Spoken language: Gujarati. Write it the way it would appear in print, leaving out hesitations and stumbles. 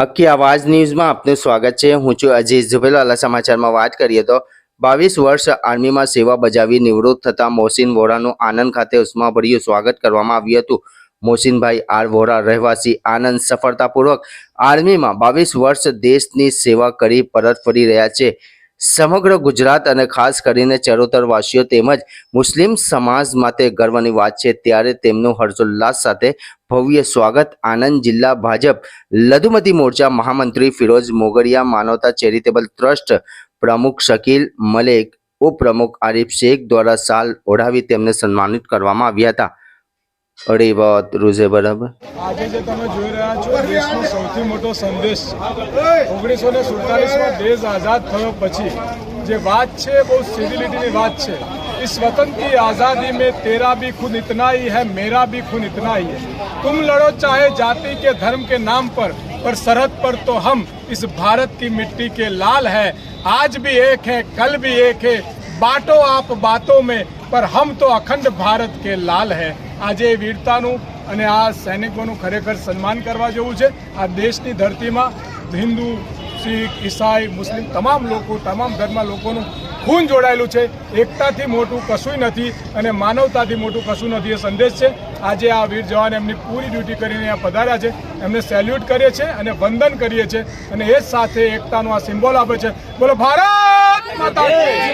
અક્કી આવાજ ન્યૂઝમાં આપનું સ્વાગત છે। હું છું અજીઝ ઝુબેલાલા। સમાચારમાં વાત કરીએ તો 22 વર્ષ આર્મીમાં સેવા બજાવી નિવૃત્ત થતા મોહસિન વોરાનું આનંદ ખાતે ઉષ્માભર્યું સ્વાગત કરવામાં આવ્યું હતું। મોહસિનભાઈ આર વોરા રહેવાસી આનંદ સફળતાપૂર્વક આર્મીમાં 22 વર્ષ દેશની સેવા કરી પરત ફરી રહ્યા છે। સમગ્ર ગુજરાત અને ખાસ કરીને ચરોતરવાસીઓ તેમજ મુસ્લિમ સમાજ માટે ગર્વની વાત છે। ત્યારે તેમનું હર્ષોલ્લાસ સાથે ભવ્ય સ્વાગત આણંદ જિલ્લા ભાજપ લઘુમતી મોરચા મહામંત્રી ફિરોઝ મોગરિયા, માનવતા ચેરિટેબલ ટ્રસ્ટ પ્રમુખ શકીલ મલેક, ઉપપ્રમુખ આરિફ શેખ દ્વારા શાલ ઓઢાવી તેમને સન્માનિત કરવામાં આવ્યા હતા। અરે વાત રૂઝે બરાબર। આજે જે તમે જોઈ રહ્યા છો દેશનો સૌથી મોટો સંદેશ 1947માં દેશ આઝાદ થયો પછી જે વાત છે બહુ સિવિલિટીની વાત છે। इस वतन की आज़ादी में तेरा भी खून इतना ही है, मेरा भी खून इतना ही है। तुम लड़ो चाहे जाति के धर्म के नाम पर सरहद पर तो हम इस भारत की मिट्टी के लाल है। आज भी एक है, कल भी एक है, बांटो आप बातों में पर हम तो अखंड भारत के लाल है। આજે વીરતાનું અને આ સૈનિકોનું ખરેખર સન્માન કરવા જેવું છે। આ દેશની ધરતીમાં હિન્દુ, શીખ, ઈસાઈ, મુસ્લિમ તમામ લોકો, તમામ ધર્મના લોકોનું ખૂન જોડાયેલું છે। એકતાથી મોટું કશું નથી અને માનવતાથી મોટું કશું નથી, એ સંદેશ છે। આજે આ વીર જવાન એમની પૂરી ડ્યુટી કરીને અહીંયા પધાર્યા છે, એમને સેલ્યુટ કરીએ છીએ અને વંદન કરીએ છીએ અને એ જ સાથે એકતાનો આ સિમ્બોલ આપે છે। બોલો ભારત માતા કી જય।